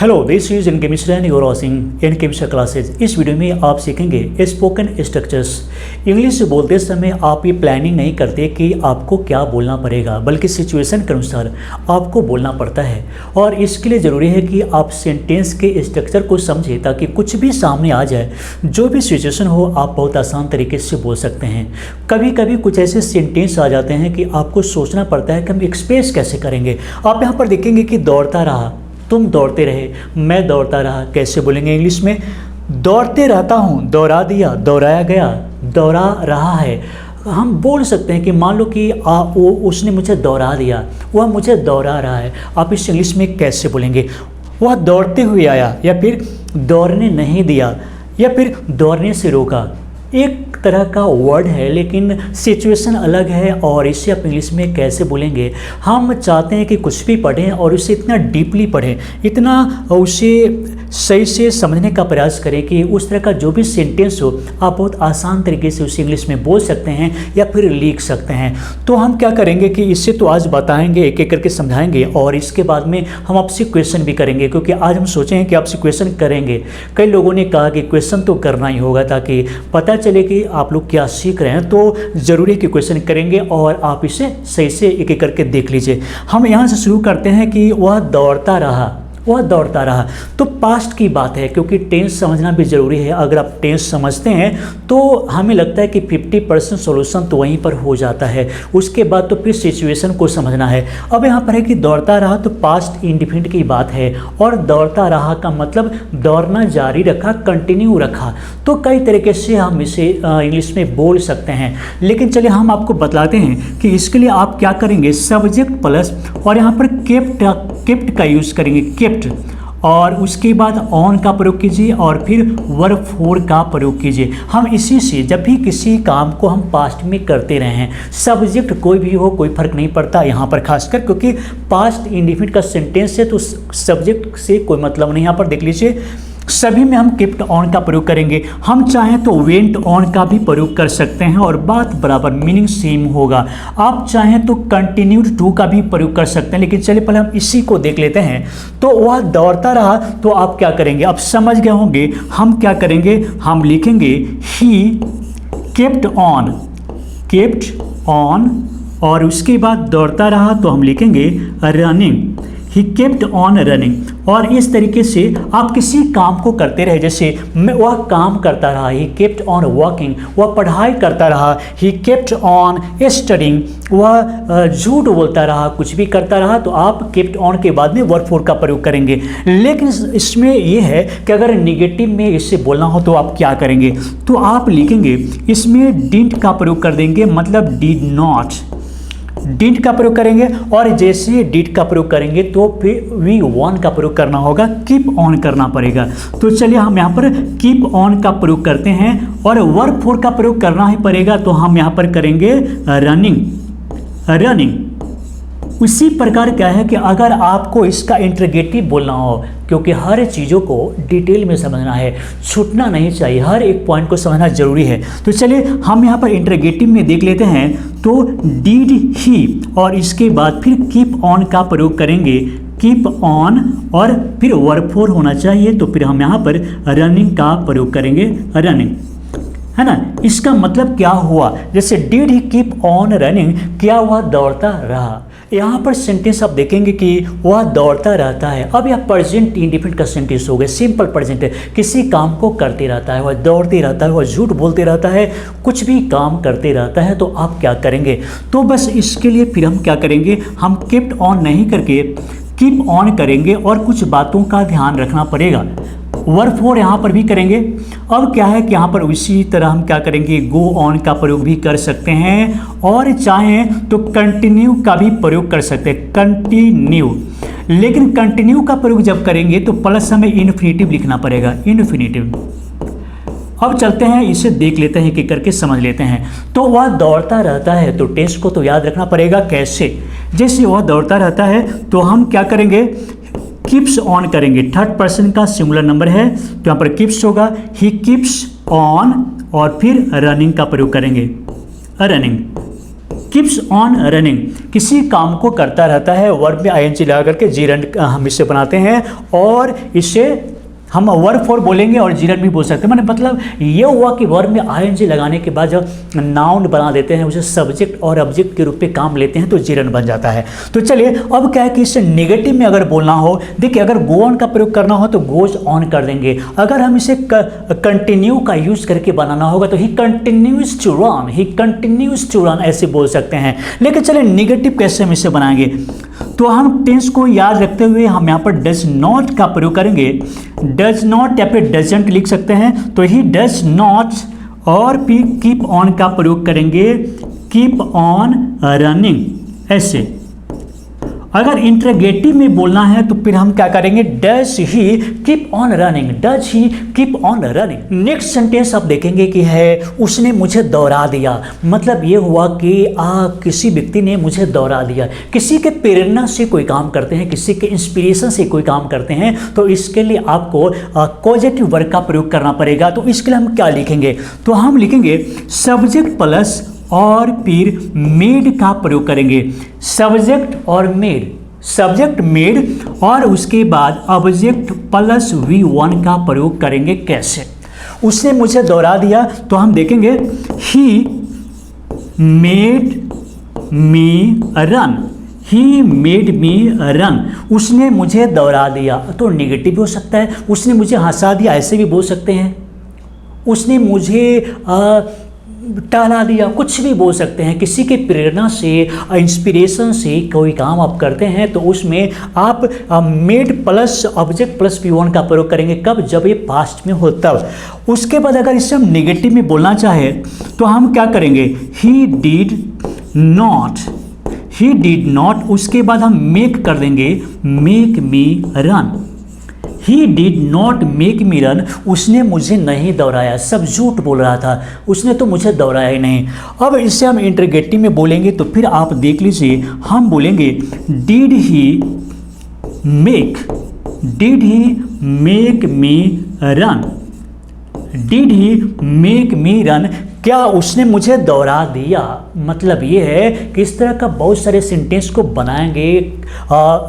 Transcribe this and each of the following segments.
Hello, this is इनके Mishra and your watching इनके Mishra classes. इस वीडियो में आप सीखेंगे स्पोकन स्ट्रक्चर्स। इंग्लिश बोलते समय आप ये प्लानिंग नहीं करते कि आपको क्या बोलना पड़ेगा, बल्कि सिचुएशन के अनुसार आपको बोलना पड़ता है। और इसके लिए ज़रूरी है कि आप सेंटेंस के स्ट्रक्चर को समझें, ताकि कुछ भी सामने आ जाए, जो भी सिचुएशन हो, आप बहुत आसान तरीके से बोल सकते हैं। कभी कभी कुछ ऐसे सेंटेंस आ जाते हैं कि आपको सोचना पड़ता है कि हम एक्सप्रेस कैसे करेंगे। आप यहाँ पर देखेंगे कि दौड़ता रहा, तुम दौड़ते रहे, मैं दौड़ता रहा। कैसे बोलेंगे इंग्लिश में? दौड़ते रहता हूँ, दौड़ा दिया, दौड़ाया गया, दौड़ा रहा है। हम बोल सकते हैं कि मान लो कि उसने मुझे दौड़ा दिया, वह मुझे दौड़ा रहा है। आप इस इंग्लिश में कैसे बोलेंगे? वह दौड़ते हुए आया, या फिर दौड़ने नहीं दिया, या फिर दौड़ने से रोका। एक तरह का वर्ड है, लेकिन सिचुएशन अलग है। और इसे आप इंग्लिश में कैसे बोलेंगे? हम चाहते हैं कि कुछ भी पढ़ें और उसे इतना डीपली पढ़ें, इतना उसे सही से समझने का प्रयास करें कि उस तरह का जो भी सेंटेंस हो, आप बहुत आसान तरीके से उसे इंग्लिश में बोल सकते हैं या फिर लिख सकते हैं। तो हम क्या करेंगे कि इससे तो आज बताएंगे, एक एक करके समझाएंगे, और इसके बाद में हम आपसे क्वेश्चन भी करेंगे, क्योंकि आज हम सोचे हैं कि आपसे क्वेश्चन करेंगे। कई लोगों ने कहा कि क्वेश्चन तो करना ही होगा, ताकि पता चले कि आप लोग क्या सीख रहे हैं। तो ज़रूरी है कि क्वेश्चन करेंगे और आप इसे सही से एक एक करके देख लीजिए। हम यहाँ से शुरू करते हैं कि वह दौड़ता रहा, वह दौड़ता रहा। तो पास्ट की बात है, क्योंकि टेंस समझना भी ज़रूरी है। अगर आप टेंस समझते हैं तो हमें लगता है कि 50% सोल्यूशन तो वहीं पर हो जाता है। उसके बाद तो फिर सिचुएशन को समझना है। अब यहाँ पर है कि दौड़ता रहा, तो पास्ट इंडिफिनिट की बात है, और दौड़ता रहा का मतलब दौड़ना जारी रखा, कंटिन्यू रखा। तो कई तरीके से हम इसे इंग्लिश में बोल सकते हैं, लेकिन चलिए हम आपको बतलाते हैं कि इसके लिए आप क्या करेंगे। सब्जेक्ट प्लस और यहाँ पर केप्ट का यूज़ करेंगे, केप्ट, और उसके बाद ऑन का प्रयोग कीजिए और फिर वर्ब फोर का प्रयोग कीजिए। हम इसी से जब भी किसी काम को हम पास्ट में करते रहे हैं, सब्जेक्ट कोई भी हो, कोई फर्क नहीं पड़ता यहाँ पर खासकर, क्योंकि पास्ट इंडिफिनिट का सेंटेंस है, तो सब्जेक्ट से कोई मतलब नहीं। यहाँ पर देख लीजिए, सभी में हम केप्ट ऑन का प्रयोग करेंगे। हम चाहें तो वेंट ऑन का भी प्रयोग कर सकते हैं और बात बराबर, मीनिंग सेम होगा। आप चाहें तो कंटिन्यूड टू का भी प्रयोग कर सकते हैं, लेकिन चलिए पहले हम इसी को देख लेते हैं। तो वह दौड़ता रहा, तो आप क्या करेंगे? आप समझ गए होंगे। हम क्या करेंगे? हम लिखेंगे he kept on, kept on, और उसके बाद दौड़ता रहा तो हम लिखेंगे running, he kept on running. और इस तरीके से आप किसी काम को करते रहे, जैसे वह काम करता रहा, ही केप्ट ऑन वॉकिंग, वह पढ़ाई करता रहा, ही केप्ट ऑन स्टडिंग, वह झूठ बोलता रहा, कुछ भी करता रहा, तो आप केप्ट ऑन के बाद में वर्ब फोर का प्रयोग करेंगे। लेकिन इसमें यह है कि अगर निगेटिव में इससे बोलना हो तो आप क्या करेंगे? तो आप लिखेंगे इसमें डिडंट का प्रयोग कर देंगे, मतलब डिड नॉट, डिड का प्रयोग करेंगे। और जैसे डिड का प्रयोग करेंगे तो फिर वी वन का प्रयोग करना होगा, कीप ऑन करना पड़ेगा। तो चलिए हम यहाँ पर कीप ऑन का प्रयोग करते हैं, और वर्ब फोर का प्रयोग करना ही पड़ेगा, तो हम यहाँ पर करेंगे रनिंग, रनिंग। उसी प्रकार क्या है कि अगर आपको इसका इंटरोगेटिव बोलना हो, क्योंकि हर चीज़ों को डिटेल में समझना है, छूटना नहीं चाहिए, हर एक पॉइंट को समझना जरूरी है। तो चलिए हम यहाँ पर इंटरोगेटिव में देख लेते हैं। तो डिड ही, और इसके बाद फिर कीप ऑन का प्रयोग करेंगे, कीप ऑन, और फिर वर्ब फोर होना चाहिए, तो फिर हम यहाँ पर रनिंग का प्रयोग करेंगे, रनिंग, है ना। इसका मतलब क्या हुआ? जैसे did he keep on running, क्या वह दौड़ता रहा। यहाँ पर सेंटेंस आप देखेंगे कि वह दौड़ता रहता है। अब यह प्रेजेंट इंडिफिनिट का सेंटेंस हो गया, सिंपल प्रेजेंट है, किसी काम को करते रहता है, वह दौड़ते रहता है, वह झूठ बोलते रहता है, कुछ भी काम करते रहता है। तो आप क्या करेंगे? तो बस इसके लिए फिर हम क्या करेंगे? हम केप्ट ऑन नहीं करके कीप ऑन करेंगे, और कुछ बातों का ध्यान रखना पड़ेगा। वर्ब फोर यहाँ पर भी करेंगे। अब क्या है कि यहाँ पर उसी तरह हम क्या करेंगे? गो ऑन का प्रयोग भी कर सकते हैं, और चाहें तो कंटिन्यू का भी प्रयोग कर सकते हैं, कंटिन्यू। लेकिन कंटिन्यू का प्रयोग जब करेंगे तो प्लस हमें इन्फिनिटिव लिखना पड़ेगा, इन्फिनिटिव। अब चलते हैं, इसे देख लेते हैं, कि करके समझ लेते हैं। तो वह दौड़ता रहता है, तो टेंस को तो याद रखना पड़ेगा। कैसे? जैसे वह दौड़ता रहता है तो हम क्या करेंगे? कीप्स ऑन करेंगे, थर्ड पर्सन का सिंगुलर नंबर है, तो यहाँ पर कीप्स होगा, ही कीप्स ऑन, और फिर रनिंग का प्रयोग करेंगे, रनिंग। कीप्स ऑन रनिंग, किसी काम को करता रहता है, वर्ब में आईएनजी लगा करके जीरंड हम इसे बनाते हैं और इसे हम वर्ब फॉर बोलेंगे और जीरंड भी बोल सकते हैं। मतलब ये हुआ कि वर्ब में आईएनजी लगाने के बाद जब नाउन बना देते हैं, उसे सब्जेक्ट और ऑब्जेक्ट के रूप में काम लेते हैं तो जीरंड बन जाता है। तो चलिए अब क्या है कि इससे नेगेटिव में अगर बोलना हो, देखिए अगर गो ऑन का प्रयोग करना हो तो गोज ऑन कर देंगे। अगर हम इसे कंटिन्यू का यूज करके बनाना होगा तो he continues to run, he continues to run ऐसे बोल सकते हैं। लेकिन चलिए नेगेटिव कैसे हम इसे बनाएंगे, तो हम टेंस को याद रखते हुए हम यहाँ पर डज नॉट का प्रयोग करेंगे। डज नॉट या फिर डजंट लिख सकते हैं, तो ही डज नॉट, और फिर कीप ऑन का प्रयोग करेंगे, कीप ऑन रनिंग ऐसे। अगर इंटरोगेटिव में बोलना है तो फिर हम क्या करेंगे, does he keep on running, does he keep on running. Next sentence आप देखेंगे कि है उसने मुझे दौड़ा दिया। मतलब ये हुआ कि किसी व्यक्ति ने मुझे दौड़ा दिया। किसी के प्रेरणा से कोई काम करते हैं, किसी के इंस्पिरेशन से कोई काम करते हैं, तो इसके लिए आपको कॉजेटिव वर्ब का प्रयोग करना पड़ेगा। तो इसके लिए हम क्या लिखेंगे, तो हम लिखेंगे सब्जेक्ट प्लस और फिर मेड का प्रयोग करेंगे। सब्जेक्ट और मेड, सब्जेक्ट मेड और उसके बाद ऑब्जेक्ट प्लस V1 का प्रयोग करेंगे। कैसे, उसने मुझे दौड़ा दिया, तो हम देखेंगे he made me run, he made me run, उसने मुझे दौड़ा दिया। तो नेगेटिव भी हो सकता है, उसने मुझे हंसा दिया ऐसे भी बोल सकते हैं, उसने मुझे टहला दिया, कुछ भी बोल सकते हैं। किसी की प्रेरणा से, इंस्पिरेशन से कोई काम आप करते हैं तो उसमें आप made plus object plus V1 का प्रयोग करेंगे। कब, जब ये पास्ट में हो तब। उसके बाद अगर इसे हम नेगेटिव में बोलना चाहे तो हम क्या करेंगे, he did not, he did not, उसके बाद हम मेक कर देंगे, make me run. He did not make me run, उसने मुझे नहीं दौड़ाया। सब झूठ बोल रहा था, उसने तो मुझे दौड़ाया ही नहीं। अब इसे हम इंटरोगेटिव में बोलेंगे तो फिर आप देख लीजिए, हम बोलेंगे did he make, did he make me run, did he make me run, क्या उसने मुझे दौड़ा दिया। मतलब ये है कि इस तरह का बहुत सारे सेंटेंस को बनाएंगे,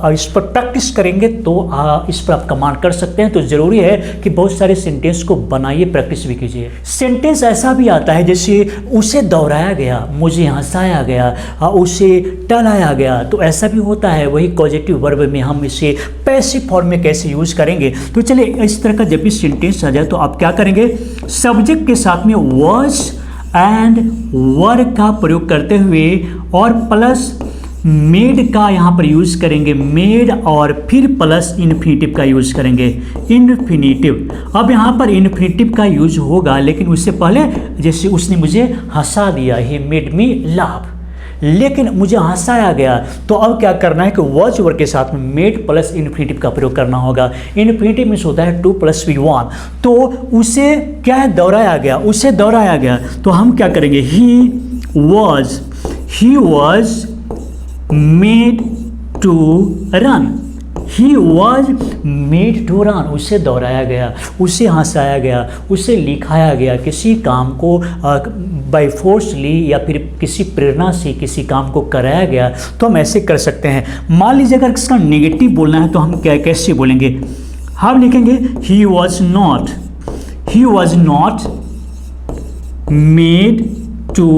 इस पर प्रैक्टिस करेंगे तो इस पर आप कमांड कर सकते हैं। तो ज़रूरी है कि बहुत सारे सेंटेंस को बनाइए, प्रैक्टिस भी कीजिए। सेंटेंस ऐसा भी आता है जैसे उसे दौड़ाया गया, मुझे हंसाया गया, उसे टहलाया गया, तो ऐसा भी होता है। वही कॉजेटिव वर्ब में हम इसे पैसिव फॉर्म में कैसे यूज़ करेंगे। तो चलिए इस तरह का जब भी सेंटेंस आ जाए तो आप क्या करेंगे, सब्जेक्ट के साथ में वॉज एंड वर का प्रयोग करते हुए और प्लस मेड का यहाँ पर यूज़ करेंगे, मेड, और फिर प्लस इन्फिनिटिव का यूज़ करेंगे, इन्फिनिटिव। अब यहाँ पर इन्फिनिटिव का यूज होगा, लेकिन उससे पहले जैसे उसने मुझे हंसा दिया, ही मेड मी लाफ, लेकिन मुझे हंसाया गया, तो अब क्या करना है कि वॉच वर्ड के साथ में मेड प्लस इन्फिनिटिव का प्रयोग करना होगा। इन्फिनिटिव मीन्स होता है 2 + V1, तो उसे क्या है, दौड़ाया गया, उसे दौड़ाया गया, तो हम क्या करेंगे, he was made to run, he was made to run, उसे दौड़ाया गया, उसे हंसाया गया, उसे लिखाया गया। किसी काम को बाय फोर्सली या फिर किसी प्रेरणा से किसी काम को कराया गया, तो हम ऐसे कर सकते हैं। मान लीजिए अगर इसका नेगेटिव बोलना है तो हम कैसे बोलेंगे, हम लिखेंगे he was not made to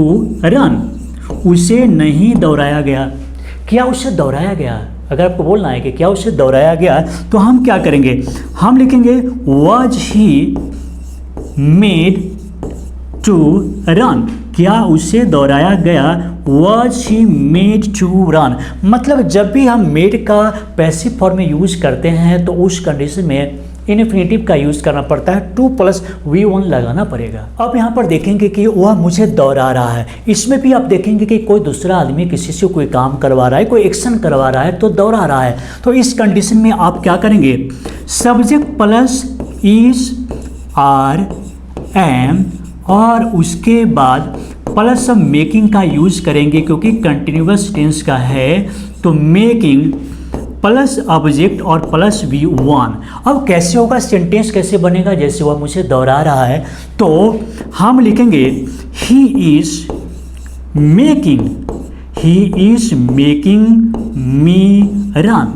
run, उसे नहीं दौड़ाया गया। क्या उसे दौड़ाया गया, अगर आपको बोलना है कि क्या उसे दौड़ाया गया, तो हम क्या करेंगे, हम लिखेंगे was he made to run, क्या उसे दौड़ाया गया, was he made to run. मतलब जब भी हम मेड का पैसिव फॉर्म में यूज करते हैं तो उस कंडीशन में इन्फिनिटिव का यूज़ करना पड़ता है, 2 + V1 लगाना पड़ेगा। अब यहाँ पर देखेंगे कि वह मुझे दौड़ा रहा है, इसमें भी आप देखेंगे कि कोई दूसरा आदमी किसी से कोई काम करवा रहा है, कोई एक्शन करवा रहा है तो दौड़ा रहा है। तो इस कंडीशन में आप क्या करेंगे, subject plus is are am और उसके बाद प्लस हम मेकिंग का यूज़ करेंगे, क्योंकि कंटिन्यूअस टेंस का है तो मेकिंग प्लस ऑब्जेक्ट और प्लस V1। अब कैसे होगा, सेंटेंस कैसे बनेगा, जैसे वह मुझे दौड़ा रहा है तो हम लिखेंगे he is he is making me run,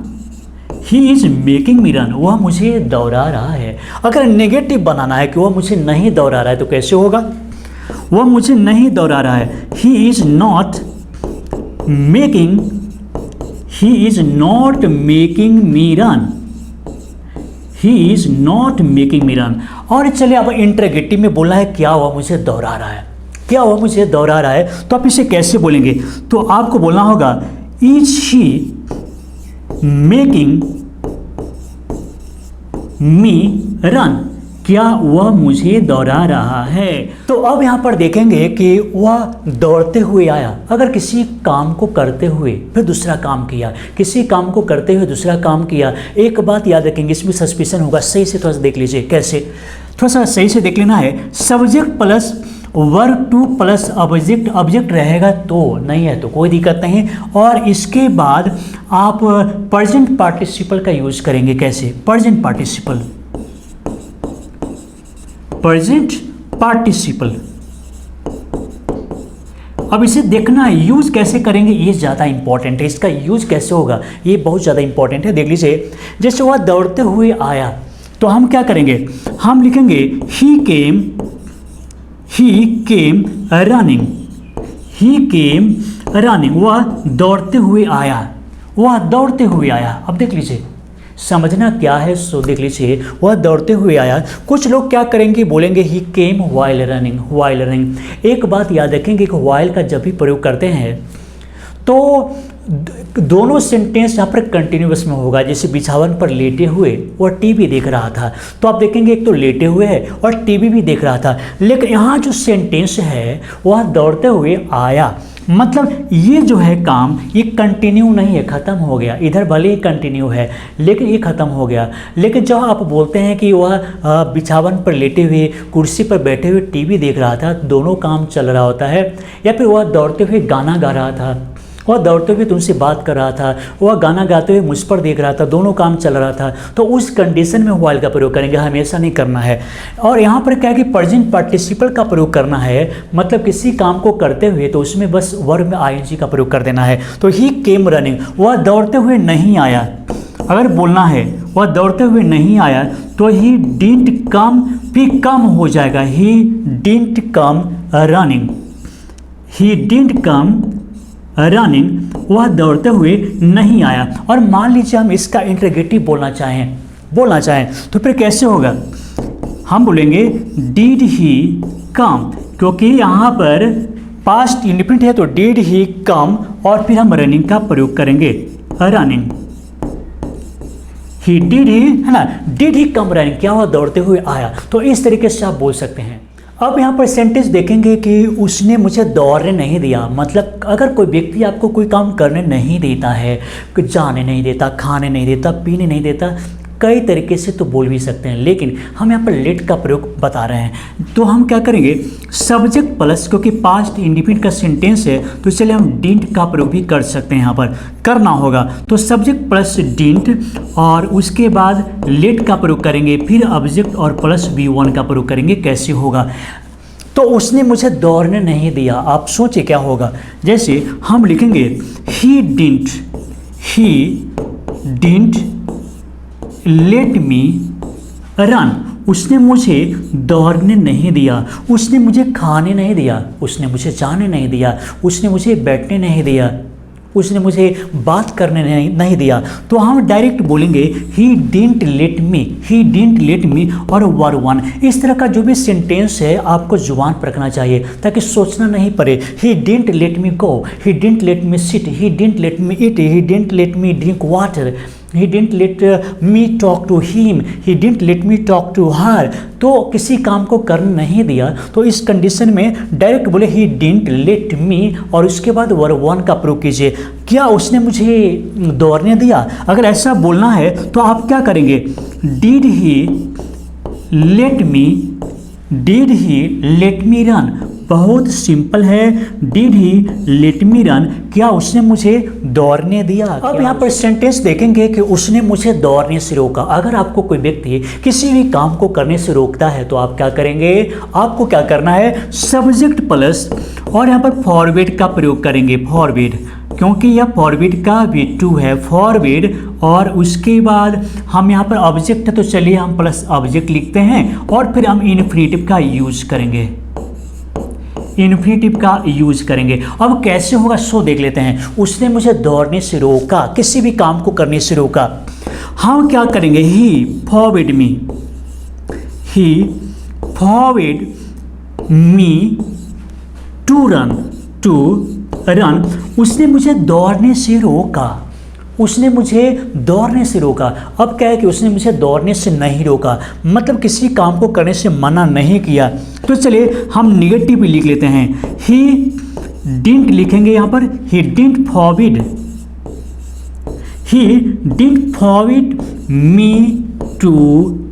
he is making me run, वह मुझे दौड़ा रहा है। अगर नेगेटिव बनाना है कि वह मुझे नहीं दौड़ा रहा है तो कैसे होगा, वह मुझे नहीं दौड़ा रहा है। He is not making, he is not making me run, he is not making me run. और चलिए अब इंटरगेटिव में बोला है क्या वह मुझे दौड़ा रहा है, क्या वह मुझे दौड़ा रहा है, तो आप इसे कैसे बोलेंगे, तो आपको बोलना होगा is he making me run, क्या वह मुझे दौड़ा रहा है। तो अब यहाँ पर देखेंगे कि वह दौड़ते हुए आया। अगर किसी काम को करते हुए फिर दूसरा काम किया, किसी काम को करते हुए दूसरा काम किया, एक बात याद रखेंगे, इसमें सस्पिशन होगा, सही से थोड़ा सा देख लीजिए कैसे, थोड़ा सा सही से देख लेना है। Subject plus verb two plus object, object रहेगा तो, नहीं है तो कोई दिक्कत नहीं। और इसके बाद आप प्रेजेंट पार्टिसिपल का यूज करेंगे, कैसे, प्रेजेंट पार्टिसिपल, प्रेजेंट पार्टिसिपल। अब इसे देखना है यूज कैसे करेंगे, ये ज़्यादा इंपॉर्टेंट है, इसका यूज कैसे होगा ये बहुत ज़्यादा इंपॉर्टेंट है। देख लीजिए, जैसे वह दौड़ते हुए आया तो हम क्या करेंगे, हम लिखेंगे ही केम रनिंग, ही केम रनिंग, वह दौड़ते हुए आया, वह दौड़ते हुए आया। अब देख लीजिए, समझना क्या है सो देख लीजिए, वह दौड़ते हुए आया। कुछ लोग क्या करेंगे, बोलेंगे ही केम व्हाइल रनिंग, व्हाइल रनिंग। एक बात याद रखेंगे कि व्हाइल का जब भी प्रयोग करते हैं तो दोनों सेंटेंस यहाँ पर कंटिन्यूअस में होगा। जैसे बिछावन पर लेटे हुए और टीवी देख रहा था, तो आप देखेंगे एक तो लेटे हुए है और टीवी भी देख रहा था, लेकिन यहाँ जो सेंटेंस है वह दौड़ते हुए आया, मतलब ये जो है काम ये कंटिन्यू नहीं है, ख़त्म हो गया। इधर भले ही कंटिन्यू है लेकिन ये ख़त्म हो गया। लेकिन जब आप बोलते हैं कि वह बिछावन पर लेटे हुए कुर्सी पर बैठे हुए टीवी देख रहा था, दोनों काम चल रहा होता है। या फिर वह दौड़ते हुए गाना गा रहा था, वह दौड़ते हुए तुमसे बात कर रहा था, वह गाना गाते हुए मुझ पर देख रहा था, दोनों काम चल रहा था, तो उस कंडीशन में व्हाइल का प्रयोग करेंगे, हमेशा नहीं करना है। और यहाँ पर क्या है कि प्रेजेंट पार्टिसिपल का प्रयोग करना है, मतलब किसी काम को करते हुए तो उसमें बस वर्ब में आईएनजी का प्रयोग कर देना है। तो ही केम रनिंग, वह दौड़ते हुए नहीं आया। अगर बोलना है वह दौड़ते हुए नहीं आया तो ही डिडंट कम, फिर कम हो जाएगा, he didn't come running, he didn't come running, वह दौड़ते हुए नहीं आया। और मान लीजिए हम इसका इंटरगेटिव बोलना चाहें तो फिर कैसे होगा, हम बोलेंगे डिड ही कम, क्योंकि यहाँ पर पास्ट इंडिफिनिट है तो डिड ही कम, और फिर हम रनिंग का प्रयोग करेंगे, रनिंग, ही डिड ही, है ना, डिड ही कम रनिंग, क्या वह दौड़ते हुए आया। तो इस तरीके से आप बोल सकते हैं। अब यहाँ पर सेंटेंस देखेंगे कि उसने मुझे दौड़ने नहीं दिया, मतलब अगर कोई व्यक्ति आपको कोई काम करने नहीं देता है, जाने नहीं देता, खाने नहीं देता, पीने नहीं देता, कई तरीके से तो बोल भी सकते हैं, लेकिन हम यहाँ पर लेट का प्रयोग बता रहे हैं। तो हम क्या करेंगे, सब्जेक्ट प्लस, क्योंकि पास्ट इंडिफिनिट का सेंटेंस है तो चलिए हम डिडंट का प्रयोग भी कर सकते हैं, यहाँ पर करना होगा। तो सब्जेक्ट प्लस डिडंट और उसके बाद लेट का प्रयोग करेंगे, फिर ऑब्जेक्ट और प्लस V1 का प्रयोग करेंगे। कैसे होगा, तो उसने मुझे दौड़ने नहीं दिया। आप सोचिए क्या होगा, जैसे हम लिखेंगे he didn't let me run, उसने मुझे दौड़ने नहीं दिया, उसने मुझे खाने नहीं दिया, उसने मुझे जाने नहीं दिया, उसने मुझे बैठने नहीं दिया, उसने मुझे बात करने नहीं दिया। तो हम डायरेक्ट बोलेंगे ही डिडंट लेट मी और वर्ब 1। इस तरह का जो भी सेंटेंस है आपको जुबान पर रखना चाहिए ताकि सोचना नहीं पड़े। He didn't let me go, he didn't let me sit, he didn't let me eat, he didn't let me drink water, he didn't let me talk to him, he didn't let me talk to her। तो किसी काम को करने नहीं दिया, तो इस condition में डायरेक्ट बोले he didn't let me और उसके बाद वर्ब 1 का प्रयोग कीजिए। क्या उसने मुझे दौड़ने दिया, अगर ऐसा बोलना है तो आप क्या करेंगे, did he let me run, बहुत सिंपल है, did he let me run, क्या उसने मुझे दौड़ने दिया। अब यहाँ पर सेंटेंस देखेंगे कि उसने मुझे दौड़ने से रोका। अगर आपको कोई व्यक्ति किसी भी काम को करने से रोकता है तो आप क्या करेंगे, आपको क्या करना है, सब्जेक्ट प्लस और यहाँ पर फॉरवर्ड का प्रयोग करेंगे, फॉरवर्ड, क्योंकि यह फॉरवर्ड का V2 है, फॉरवर्ड, और उसके बाद हम यहाँ पर ऑब्जेक्ट है तो चलिए हम प्लस ऑब्जेक्ट लिखते हैं और फिर हम इन्फिनेटिव का यूज करेंगे, इन्फिनेटिव का यूज करेंगे। अब कैसे होगा सो देख लेते हैं। उसने मुझे दौड़ने से रोका, किसी भी काम को करने से रोका। हम क्या करेंगे, he forward me, he forward me to run, to run. उसने मुझे दौड़ने से रोका, उसने मुझे दौड़ने से रोका। अब क्या है कि उसने मुझे दौड़ने से नहीं रोका, मतलब किसी काम को करने से मना नहीं किया। तो चलिए हम निगेटिव लिख लेते हैं, ही डिडंट लिखेंगे यहाँ पर, he didn't forward, he didn't forward me to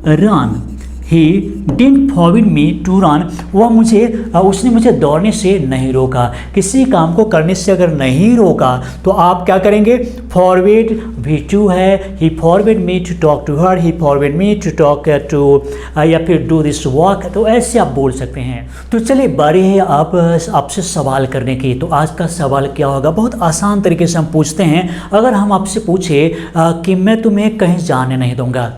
run, he didn't forward me to run. वह मुझे, उसने मुझे दौड़ने से नहीं रोका। किसी काम को करने से अगर नहीं रोका तो आप क्या करेंगे, फॉरवर्ड V2 है, he forward me to talk to her, he forward me to talk to, या फिर डू दिस वर्क। तो ऐसे आप बोल सकते हैं। तो चलिए बारी है आप आपसे सवाल करने की। तो आज का सवाल क्या होगा, बहुत आसान तरीके से हम पूछते हैं। अगर हम आपसे पूछे कि मैं तुम्हें कहीं जाने नहीं दूंगा,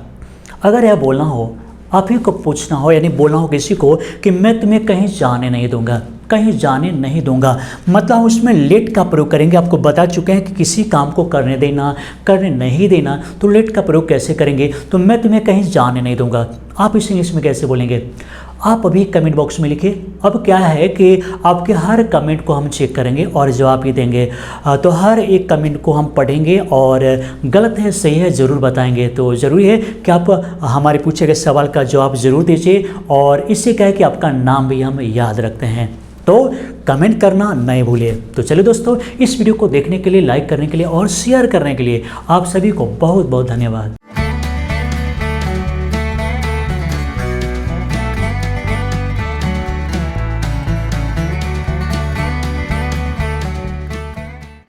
अगर यह बोलना हो, आप ही को पूछना हो, यानी बोलना हो किसी को कि मैं तुम्हें कहीं जाने नहीं दूंगा, कहीं जाने नहीं दूंगा, मतलब उसमें लेट का प्रयोग करेंगे। आपको बता चुके हैं कि किसी काम को करने देना, करने नहीं देना, तो लेट का प्रयोग कैसे करेंगे। तो मैं तुम्हें कहीं जाने नहीं दूंगा, आप इस इंग्लिश में कैसे बोलेंगे, आप अभी कमेंट बॉक्स में लिखिए। अब क्या है कि आपके हर कमेंट को हम चेक करेंगे और जवाब भी देंगे। तो हर एक कमेंट को हम पढ़ेंगे और गलत है सही है ज़रूर बताएंगे। तो ज़रूरी है कि आप हमारे पूछे गए सवाल का जवाब ज़रूर दीजिए, और इससे क्या है कि आपका नाम भी हम याद रखते हैं। तो कमेंट करना नहीं भूलिए। तो चलिए दोस्तों, इस वीडियो को देखने के लिए, लाइक करने के लिए और शेयर करने के लिए आप सभी को बहुत बहुत धन्यवाद।